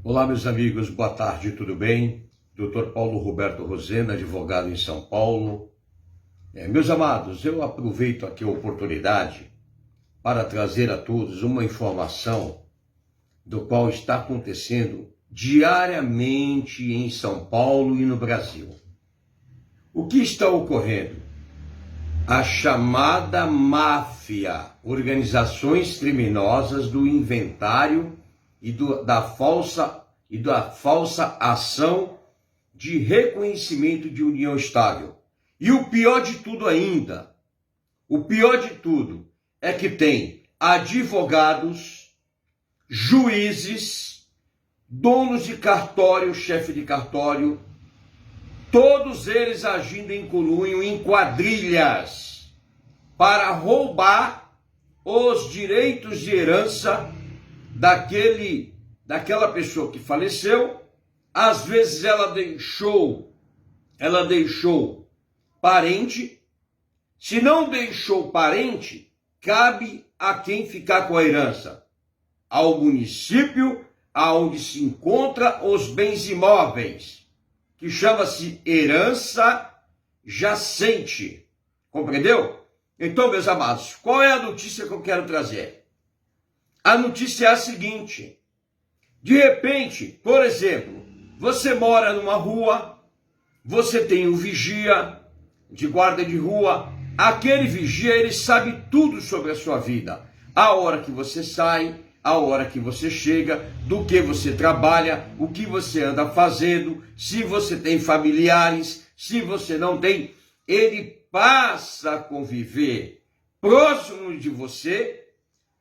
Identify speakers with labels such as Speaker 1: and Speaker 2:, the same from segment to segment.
Speaker 1: Olá, meus amigos, boa tarde, tudo bem? Dr. Paulo Roberto Rosena, advogado em São Paulo. Meus amados, eu aproveito aqui a oportunidade para trazer a todos uma informação do qual está acontecendo diariamente em São Paulo e no Brasil. O que está ocorrendo? A chamada máfia, organizações criminosas do inventário e da falsa ação de reconhecimento de união estável. E o pior de tudo ainda, é que tem advogados, juízes, donos de cartório, chefe de cartório, todos eles agindo em conluio, em quadrilhas, para roubar os direitos de herança daquela pessoa que faleceu. Às vezes ela deixou parente. Se não deixou parente, cabe a quem ficar com a herança? Ao município aonde se encontra os bens imóveis, que chama-se herança jacente. Compreendeu? Então, meus amados, qual é a notícia que eu quero trazer? A notícia é a seguinte: de repente, por exemplo, você mora numa rua, você tem um vigia de guarda de rua, aquele vigia, ele sabe tudo sobre a sua vida, a hora que você sai, a hora que você chega, do que você trabalha, o que você anda fazendo, se você tem familiares, se você não tem, ele passa a conviver próximo de você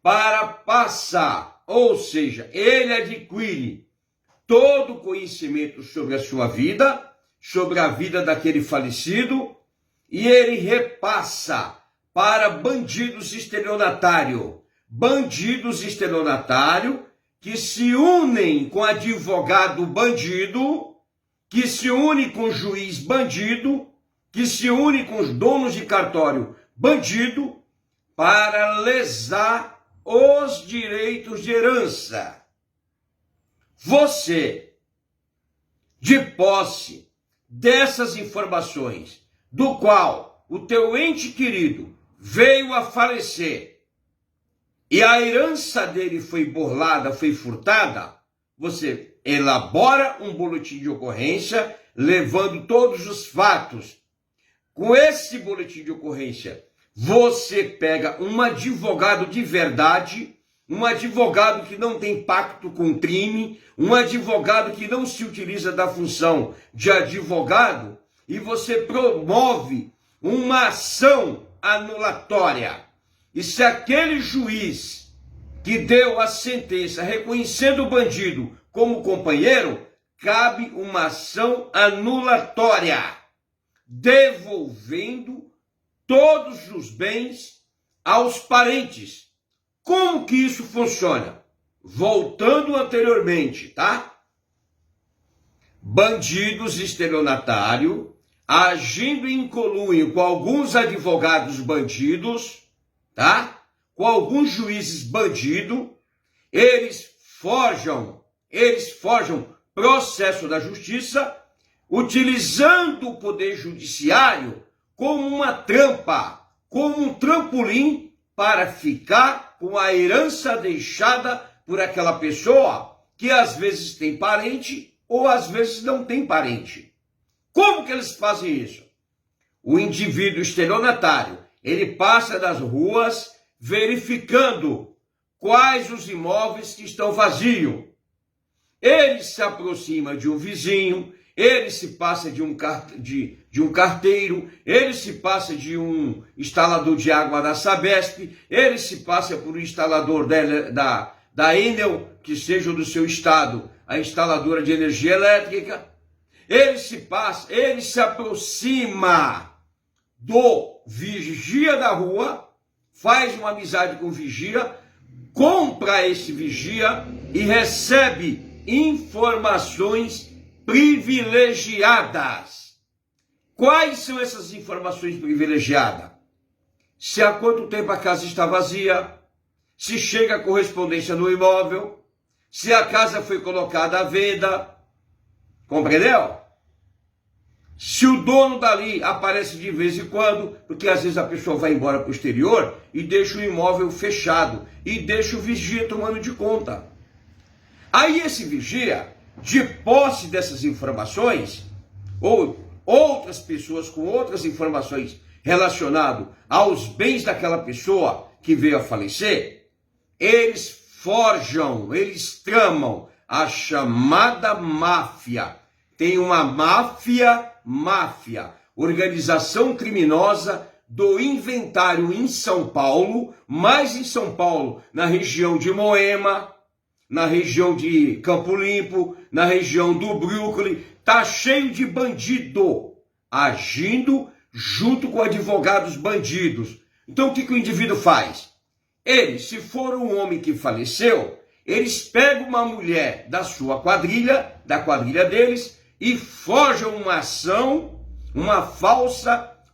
Speaker 1: para passar, ou seja, ele adquire todo o conhecimento sobre a sua vida, sobre a vida daquele falecido, e ele repassa para bandidos estelionatários que se unem com advogado bandido, que se unem com juiz bandido, que se unem com os donos de cartório bandido, para lesar os direitos de herança. Você, de posse dessas informações, do qual o teu ente querido veio a falecer e a herança dele foi burlada, foi furtada, você elabora um boletim de ocorrência, levando todos os fatos. Com esse boletim de ocorrência, você pega um advogado de verdade, um advogado que não tem pacto com crime, um advogado que não se utiliza da função de advogado, e você promove uma ação anulatória. E se aquele juiz que deu a sentença reconhecendo o bandido como companheiro, cabe uma ação anulatória, devolvendo todos os bens aos parentes. Como que isso funciona? Voltando anteriormente, tá? Bandidos estelionatários, agindo em conluio com alguns advogados bandidos, tá? Com alguns juízes bandidos, eles forjam processo da justiça, utilizando o poder judiciário como uma trampa, como um trampolim para ficar com a herança deixada por aquela pessoa que às vezes tem parente ou às vezes não tem parente. Como que eles fazem isso? O indivíduo estelionatário, ele passa nas ruas verificando quais os imóveis que estão vazios. Ele se aproxima de um vizinho, ele se passa de um carteiro, ele se passa de um instalador de água da Sabesp, ele se passa por um instalador da Enel, que seja do seu estado, a instaladora de energia elétrica. Ele se aproxima do vigia da rua, faz uma amizade com o vigia, compra esse vigia e recebe informações privilegiadas. Quais são essas informações privilegiadas? Se há quanto tempo a casa está vazia, se chega a correspondência no imóvel, se a casa foi colocada à venda, compreendeu? Se o dono dali aparece de vez em quando, porque às vezes a pessoa vai embora para o exterior e deixa o imóvel fechado e deixa o vigia tomando de conta. Aí esse vigia, de posse dessas informações, ou outras pessoas com outras informações relacionadas aos bens daquela pessoa que veio a falecer, eles forjam, eles tramam a chamada máfia. Tem uma máfia, organização criminosa do inventário em São Paulo, mais em São Paulo, na região de Moema, na região de Campo Limpo, na região do Brooklyn, tá cheio de bandido agindo junto com advogados bandidos. Então o que o indivíduo faz? Ele, se for um homem que faleceu, eles pegam uma mulher da sua quadrilha, da quadrilha deles, e forjam uma ação,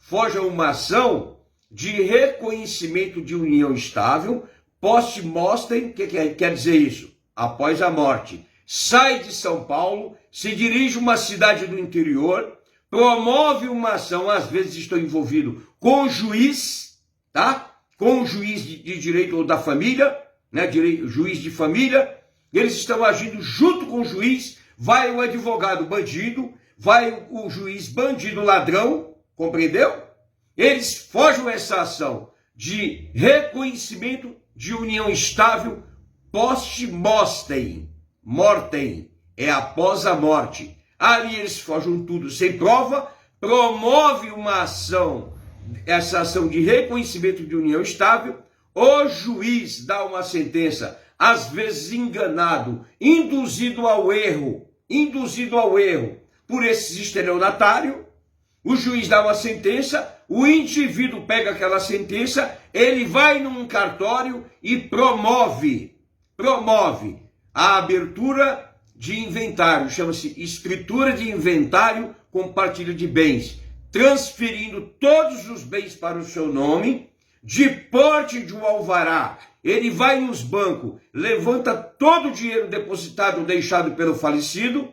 Speaker 1: forjam uma ação de reconhecimento de união estável, post-mortem, o que quer dizer isso? Após a morte. Sai de São Paulo, se dirige a uma cidade do interior, promove uma ação, às vezes estou envolvido com o juiz, tá? Com o juiz de direito da família, né? Juiz de família, eles estão agindo junto com o juiz, vai o advogado bandido, vai o juiz bandido ladrão, compreendeu? Eles forjam essa ação de reconhecimento de união estável post-mortem, é após a morte. Ali eles forjam tudo sem prova, promove uma ação, essa ação de reconhecimento de união estável, o juiz dá uma sentença, às vezes enganado, induzido ao erro por esses estelionatários, o juiz dá uma sentença, o indivíduo pega aquela sentença, ele vai num cartório e promove a abertura de inventário, chama-se escritura de inventário com partilha de bens, transferindo todos os bens para o seu nome, de porte de um alvará. Ele vai nos bancos, levanta todo o dinheiro depositado, deixado pelo falecido,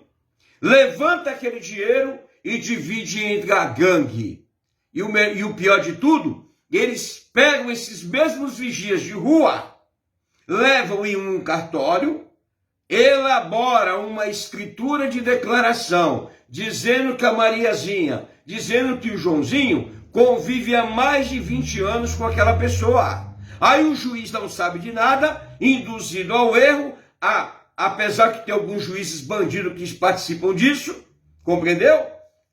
Speaker 1: levanta aquele dinheiro e divide entre a gangue. E o pior de tudo, eles pegam esses mesmos vigias de rua, levam em um cartório, elabora uma escritura de declaração, dizendo que a Mariazinha, dizendo que o Joãozinho convive há mais de 20 anos com aquela pessoa. Aí o juiz não sabe de nada, induzido ao erro, apesar que tem alguns juízes bandidos que participam disso, compreendeu?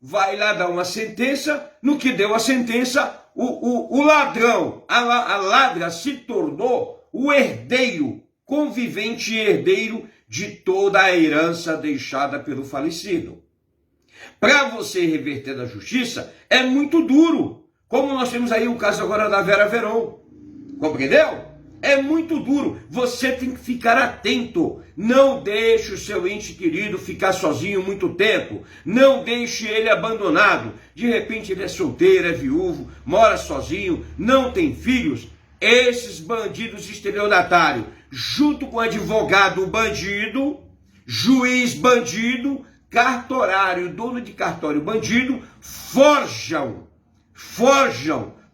Speaker 1: Vai lá dar uma sentença, no que deu a sentença, o ladrão, a ladra se tornou o herdeiro, convivente e herdeiro de toda a herança deixada pelo falecido. Para você reverter da justiça, é muito duro, como nós temos aí o caso agora da Vera Verón, compreendeu? É muito duro, você tem que ficar atento, não deixe o seu ente querido ficar sozinho muito tempo, não deixe ele abandonado, de repente ele é solteiro, é viúvo, mora sozinho, não tem filhos. Esses bandidos estelionatários, junto com advogado bandido, juiz bandido, cartorário, dono de cartório bandido, forjam,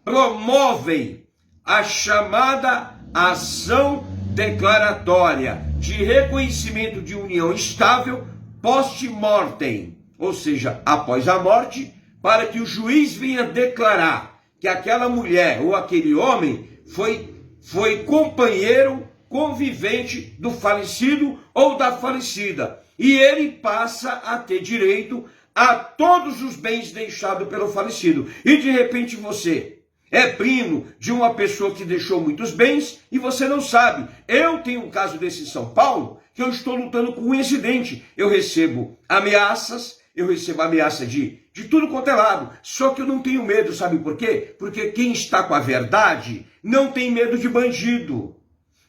Speaker 1: promovem a chamada ação declaratória de reconhecimento de união estável post-mortem, ou seja, após a morte, para que o juiz venha declarar que aquela mulher ou aquele homem foi companheiro, convivente do falecido ou da falecida. E ele passa a ter direito a todos os bens deixados pelo falecido. E de repente você é primo de uma pessoa que deixou muitos bens e você não sabe. Eu tenho um caso desse em São Paulo que eu estou lutando com um incidente. Eu recebo ameaças de tudo quanto é lado. Só que eu não tenho medo, sabe por quê? Porque quem está com a verdade não tem medo de bandido.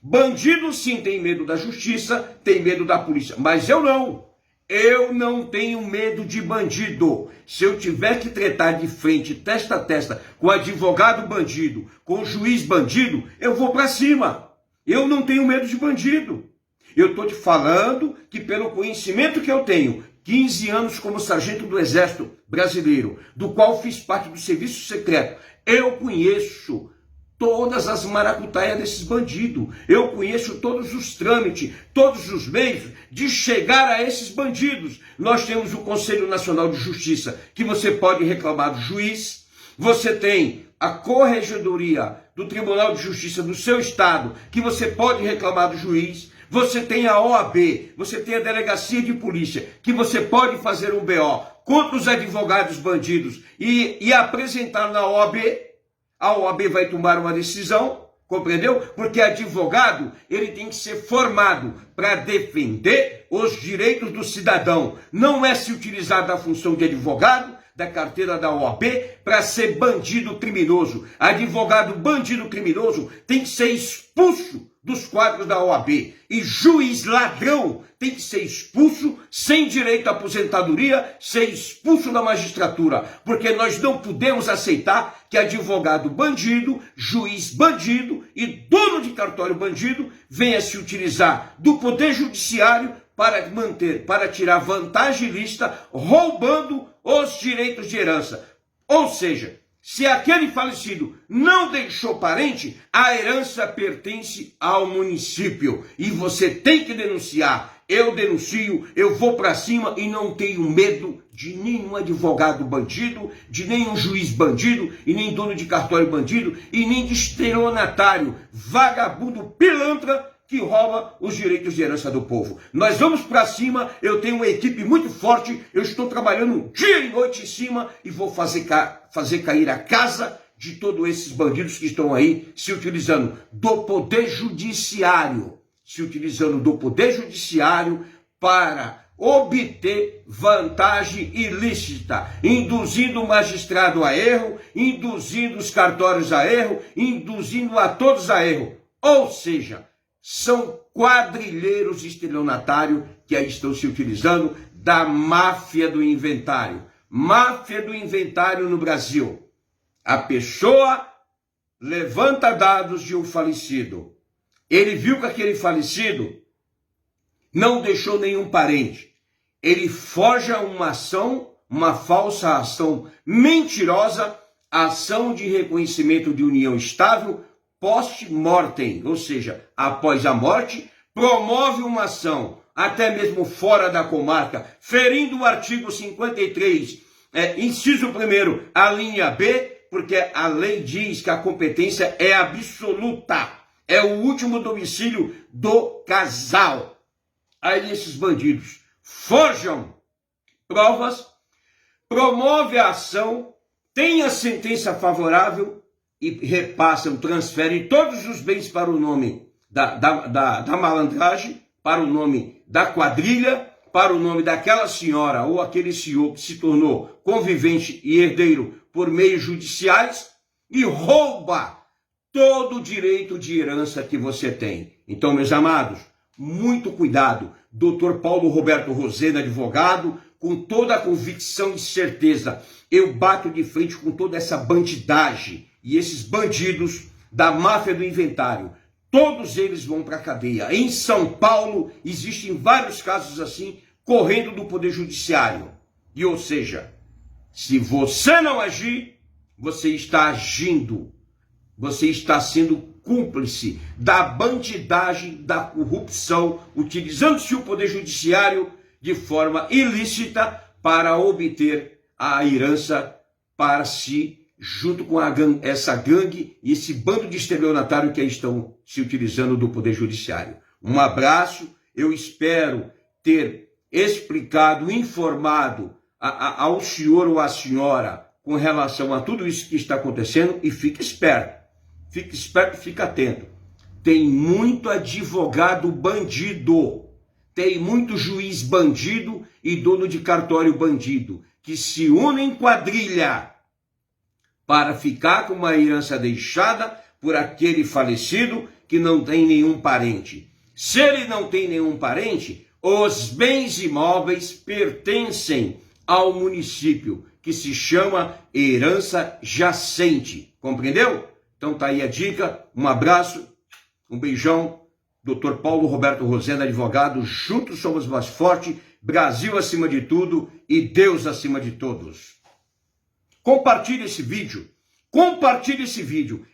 Speaker 1: Bandido sim tem medo da justiça, tem medo da polícia, mas eu não. Eu não tenho medo de bandido. Se eu tiver que tretar de frente, testa a testa, com advogado bandido, com juiz bandido, eu vou para cima. Eu não tenho medo de bandido. Eu estou te falando que pelo conhecimento que eu tenho, 15 anos como sargento do Exército Brasileiro, do qual fiz parte do serviço secreto, eu conheço todas as maracutaias desses bandidos. Eu conheço todos os trâmites, todos os meios de chegar a esses bandidos. Nós temos o Conselho Nacional de Justiça, que você pode reclamar do juiz. Você tem a Corregedoria do Tribunal de Justiça do seu estado, que você pode reclamar do juiz. Você tem a OAB, você tem a Delegacia de Polícia, que você pode fazer um BO contra os advogados bandidos e apresentar na OAB. A OAB vai tomar uma decisão, compreendeu? Porque advogado, ele tem que ser formado para defender os direitos do cidadão. Não é se utilizar da função de advogado, da carteira da OAB, para ser bandido criminoso. Advogado bandido criminoso tem que ser expulso dos quadros da OAB. E juiz ladrão tem que ser expulso, sem direito à aposentadoria, ser expulso da magistratura. Porque nós não podemos aceitar que advogado bandido, juiz bandido e dono de cartório bandido venha se utilizar do poder judiciário para tirar vantagem ilícita, roubando os direitos de herança. Ou seja, se aquele falecido não deixou parente, a herança pertence ao município. E você tem que denunciar. Eu denuncio, eu vou para cima e não tenho medo de nenhum advogado bandido, de nenhum juiz bandido, e nem dono de cartório bandido, e nem de estelionatário, vagabundo, pilantra, que rouba os direitos de herança do povo. Nós vamos para cima, eu tenho uma equipe muito forte, eu estou trabalhando dia e noite em cima e vou fazer cair a casa de todos esses bandidos que estão aí se utilizando do poder judiciário, para obter vantagem ilícita, induzindo o magistrado a erro, induzindo os cartórios a erro, induzindo a todos a erro. Ou seja, são quadrilheiros estelionatários que aí estão se utilizando da máfia do inventário. Máfia do inventário no Brasil. A pessoa levanta dados de um falecido. Ele viu que aquele falecido não deixou nenhum parente. Ele forja uma ação, uma falsa ação mentirosa, ação de reconhecimento de união estável, post-mortem, ou seja, após a morte, promove uma ação, até mesmo fora da comarca, ferindo o artigo 53, inciso 1º, a linha B, porque a lei diz que a competência é absoluta, é o último domicílio do casal. Aí esses bandidos forjam provas, promove a ação, tem a sentença favorável, e repassam, transferem todos os bens para o nome da malandragem, para o nome da quadrilha, para o nome daquela senhora ou aquele senhor que se tornou convivente e herdeiro por meios judiciais e rouba todo o direito de herança que você tem. Então, meus amados, muito cuidado. Dr. Paulo Roberto Rosena, advogado, com toda a convicção e certeza, eu bato de frente com toda essa bandidagem. E esses bandidos da máfia do inventário, todos eles vão para a cadeia. Em São Paulo, existem vários casos assim, correndo do Poder Judiciário. E, ou seja, se você não agir, você está agindo. Você está sendo cúmplice da bandidagem, da corrupção, utilizando-se o Poder Judiciário de forma ilícita para obter a herança para si, junto com essa gangue e esse bando de estelionatário que aí estão se utilizando do Poder Judiciário. Um abraço, eu espero ter explicado, informado ao senhor ou à senhora com relação a tudo isso que está acontecendo e fique esperto, fique atento. Tem muito advogado bandido, tem muito juiz bandido e dono de cartório bandido que se unem em quadrilha para ficar com uma herança deixada por aquele falecido que não tem nenhum parente. Se ele não tem nenhum parente, os bens imóveis pertencem ao município, que se chama herança jacente. Compreendeu? Então tá aí a dica. Um abraço, um beijão Dr. Paulo Roberto Rosendo, advogado, juntos somos mais fortes, Brasil acima de tudo e Deus acima de todos. Compartilhe esse vídeo,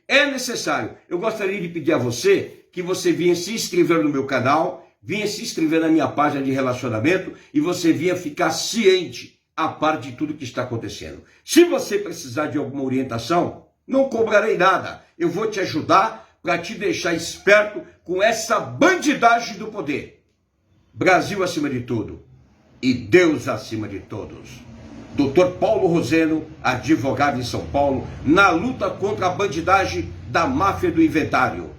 Speaker 1: é necessário. Eu gostaria de pedir a você que você vinha se inscrever no meu canal, vinha se inscrever na minha página de relacionamento e você vinha ficar ciente a par de tudo que está acontecendo. Se você precisar de alguma orientação, não cobrarei nada. Eu vou te ajudar para te deixar esperto com essa bandidagem do poder. Brasil acima de tudo e Deus acima de todos. Dr. Paulo Rosendo, advogado em São Paulo, na luta contra a bandidagem da máfia do inventário.